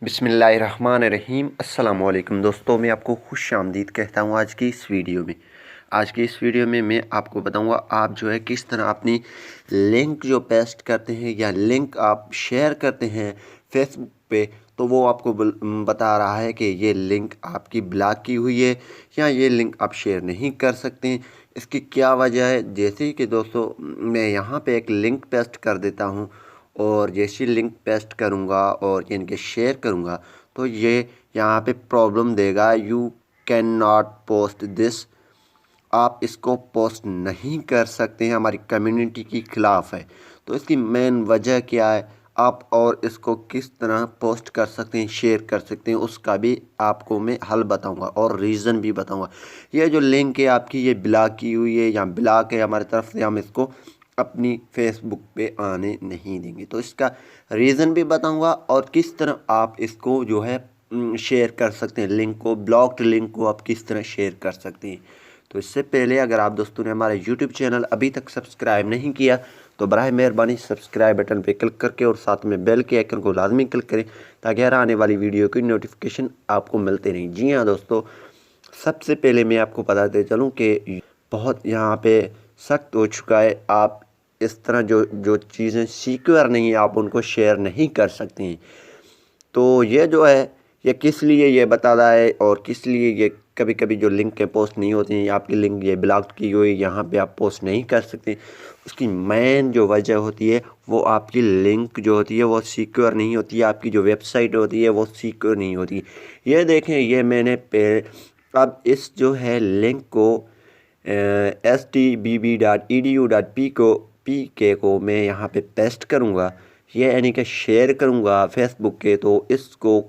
बिस्मिल्लाहिर्रहमानिर्रहीम। अस्सलाम वालेकुम दोस्तों, मैं आपको खुश आमदीद कहता हूँ आज की इस वीडियो में। आज की इस वीडियो में मैं आपको बताऊँगा आप जो है किस तरह अपनी लिंक जो पेस्ट करते हैं या लिंक आप शेयर करते हैं फेसबुक पे, तो वो आपको बता रहा है कि ये लिंक आपकी ब्लॉक की हुई है या ये लिंक आप शेयर नहीं कर सकते हैं। इसकी क्या वजह है? जैसे कि दोस्तों मैं यहाँ पे एक लिंक पेस्ट कर देता हूँ और जैसे लिंक पेस्ट करूँगा और यानी कि शेयर करूँगा तो ये यहाँ पे प्रॉब्लम देगा, you can not post this. आप इसको पोस्ट नहीं कर सकते हैं, हमारी कम्युनिटी के ख़िलाफ़ है। तो इसकी मेन वजह क्या है, आप और इसको किस तरह पोस्ट कर सकते हैं, शेयर कर सकते हैं, उसका भी आपको मैं हल बताऊंगा और रीज़न भी बताऊंगा। ये जो लिंक है आपकी, ये ब्लॉक की हुई है या ब्लॉक है हमारी तरफ से, हम इसको अपनी फेसबुक पे आने नहीं देंगे। तो इसका रीज़न भी बताऊंगा और किस तरह आप इसको जो है शेयर कर सकते हैं, लिंक को, ब्लॉक्ड लिंक को आप किस तरह शेयर कर सकते हैं। तो इससे पहले अगर आप दोस्तों ने हमारा यूट्यूब चैनल अभी तक सब्सक्राइब नहीं किया तो बराए मेहरबानी सब्सक्राइब बटन पर क्लिक करके और साथ में बेल के आइकन को लाजमी क्लिक करें ताकि हर आने वाली वीडियो की नोटिफिकेशन आपको मिलते रहें। जी हाँ दोस्तों, सबसे पहले मैं आपको बताते चलूँ कि बहुत यहाँ पे सख्त हो चुका है, आप इस तरह जो जो चीज़ें सिक्योर नहीं है आप उनको शेयर नहीं कर सकते हैं। तो ये जो है ये किस लिए ये बता रहा है और किस लिए ये कभी कभी जो लिंक के पोस्ट नहीं होती हैं, आपकी लिंक ये ब्लॉक की हुई यहाँ पे आप पोस्ट नहीं कर सकते। उसकी मेन जो वजह होती है वो आपकी लिंक जो होती है वो सिक्योर नहीं होती है, आपकी जो वेबसाइट होती है वो सिक्योर नहीं होती। ये देखें, ये मैंने अब इस जो है लिंक को stbb.edu.pk को मैं यहाँ पे पेस्ट करूँगा, ये यानी कि शेयर करूँगा फेसबुक के, तो इसको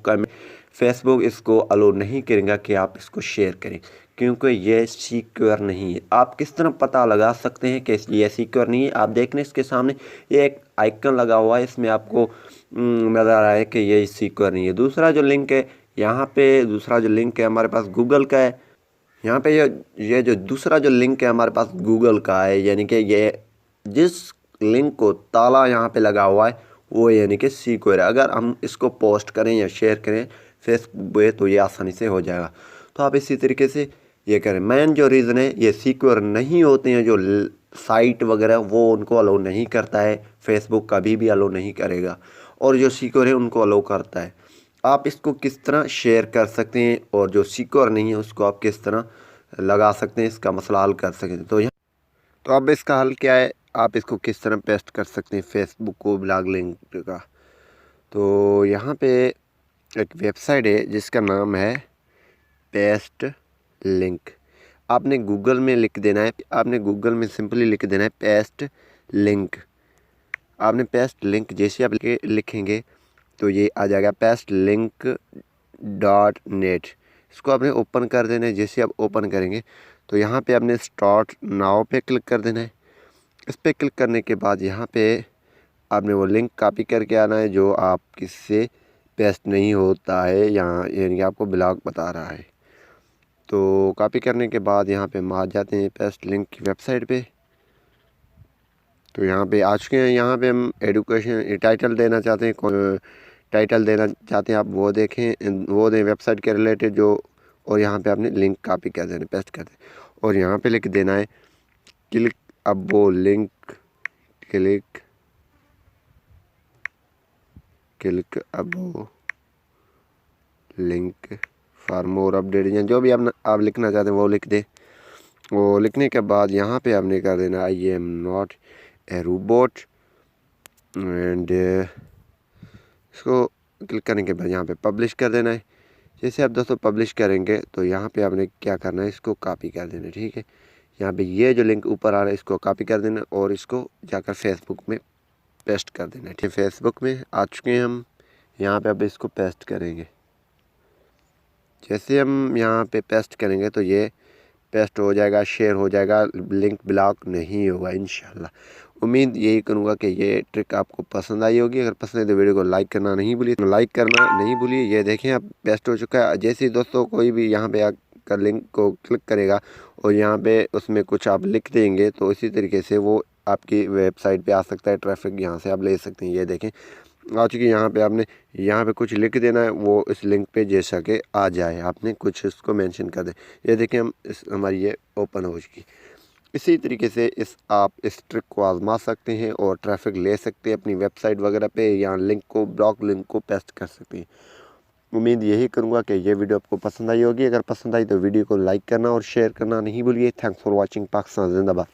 फेसबुक इसको अलो नहीं करेगा कि आप इसको शेयर करें क्योंकि ये सिक्योर नहीं है। आप किस तरह पता लगा सकते हैं कि ये सिक्योर नहीं है? आप देख लें इसके सामने ये एक आइकन लगा हुआ है, इसमें आपको नज़र आ रहा है कि ये सिक्योर नहीं है। दूसरा जो लिंक है यहाँ पे, दूसरा जो लिंक है हमारे पास गूगल का है। यहाँ पे ये जो दूसरा जो लिंक है हमारे पास गूगल का है, यानी कि ये जिस लिंक को ताला यहाँ पे लगा हुआ है वो यानी कि सिक्योर है। अगर हम इसको पोस्ट करें या शेयर करें फेसबुक पे तो ये आसानी से हो जाएगा। तो आप इसी तरीके से ये करें। मेन जो रीज़न है ये सिक्योर नहीं होते हैं जो साइट वगैरह, वो उनको अलो नहीं करता है, फेसबुक कभी भी अलो नहीं करेगा, और जो सिक्योर है उनको अलो करता है। आप इसको किस तरह शेयर कर सकते हैं और जो सिक्योर नहीं है उसको आप किस तरह लगा सकते हैं, इसका मसला हल कर सकते हैं। तो अब इसका हल क्या है, आप इसको किस तरह पेस्ट कर सकते हैं फेसबुक को ब्लॉग लिंक का। तो यहाँ पे एक वेबसाइट है जिसका नाम है पेस्ट लिंक। आपने गूगल में लिख देना है, आपने गूगल में सिंपली लिख देना है पेस्ट लिंक। आपने पेस्ट लिंक जैसे आप लिखेंगे तो ये आ जाएगा pestlink.net। इसको आपने ओपन कर देना है। जैसे आप ओपन करेंगे तो यहाँ पे आपने स्टार्ट नाउ पे क्लिक कर देना है। इस पर क्लिक करने के बाद यहाँ पे आपने वो लिंक कॉपी करके आना है जो आप किससे पेस्ट नहीं होता है, यहाँ यानी कि आपको ब्लॉक बता रहा है। तो कॉपी करने के बाद यहाँ पे हम आ जाते हैं पेस्ट लिंक की वेबसाइट पे। तो यहाँ पे आ चुके हैं। यहाँ पे हम एडुकेशन टाइटल देना चाहते हैं, टाइटल देना चाहते हैं आप वो देखें, वो दें वेबसाइट के रिलेटेड जो, और यहाँ पे आपने लिंक कॉपी कर देना, पेस्ट कर देना और यहाँ पे लिख देना है क्लिक अब वो लिंक, क्लिक अब वो लिंक फॉर मोर अपडेट, या जो भी आप लिखना चाहते हैं वो लिख दें। वो लिखने के बाद यहाँ पे आपने कर देना I am not a robot and इसको क्लिक करने के बाद यहाँ पे पब्लिश कर देना है। जैसे आप दोस्तों पब्लिश करेंगे तो यहाँ पे आपने क्या करना है, इसको कॉपी कर देना है। ठीक है, यहाँ पे ये जो लिंक ऊपर आ रहा है इसको कॉपी कर देना और इसको जाकर फेसबुक में पेस्ट कर देना है। ठीक है, फेसबुक में आ चुके हैं हम। यहाँ पे अब इसको पेस्ट करेंगे। जैसे हम यहाँ पे पेस्ट करेंगे तो ये पेस्ट हो जाएगा, शेयर हो जाएगा, लिंक ब्लॉक नहीं होगा इंशाल्लाह। उम्मीद यही करूँगा कि ये ट्रिक आपको पसंद आई होगी। अगर पसंद है तो वीडियो को लाइक करना नहीं भूलिए। ये देखें अब पेस्ट हो चुका है। जैसे ही दोस्तों कोई भी यहाँ पे आकर लिंक को क्लिक करेगा और यहाँ पे उसमें कुछ आप लिख देंगे तो इसी तरीके से वो आपकी वेबसाइट पे आ सकता है, ट्रैफिक यहाँ से आप ले सकते हैं। ये देखें आ चुकी है। यहाँ पे आपने यहाँ पे कुछ लिख देना है, वो इस लिंक पे जैसा कि आ जाए आपने कुछ इसको मेंशन कर दे। ये देखिए हम हमारी ये ओपन हो चुकी। इसी तरीके से आप इस ट्रिक को आजमा सकते हैं और ट्रैफिक ले सकते हैं अपनी वेबसाइट वगैरह पे, या लिंक को ब्लॉक लिंक को पेस्ट कर सकते हैं। उम्मीद यही करूँगा कि ये वीडियो आपको पसंद आई होगी। अगर पसंद आई तो वीडियो को लाइक करना और शेयर करना नहीं भूलिए। Thanks for watching. पाकिस्तान जिंदाबाद।